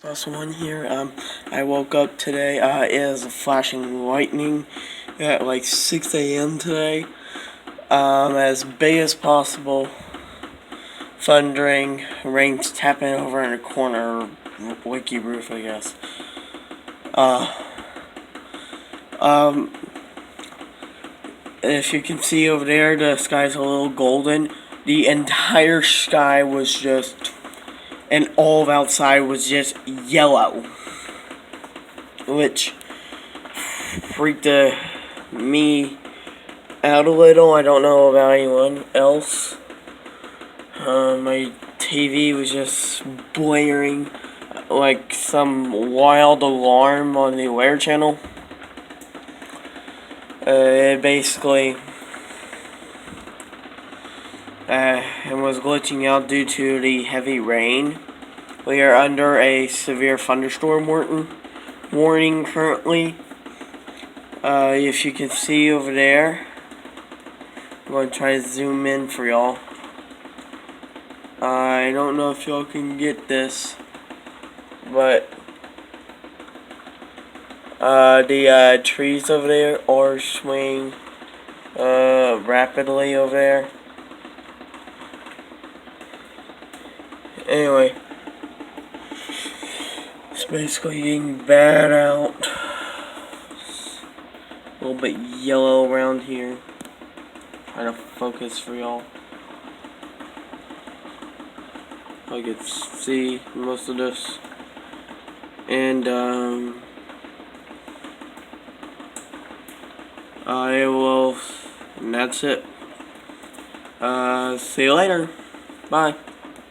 Plus one here. I woke up today. It is flashing lightning at like 6 a.m. today. As big as possible. Thundering, rain's tapping over in a corner, wiki roof, I guess. If you can see over there, the sky's a little golden. The entire sky was just, and all of outside was just yellow, which freaked me out a little. I don't know about anyone else. My TV was just blaring like some wild alarm on the Aware channel. It basically and was glitching out due to the heavy rain. We are under a severe thunderstorm warning currently. If you can see over there, I'm going to try to zoom in for y'all. I don't know if y'all can get this, but the trees over there are swaying rapidly over there. Anyway, it's basically getting bad out. A little bit yellow around here. Trying to focus for y'all. I could see most of this. And and that's it. See you later. Bye.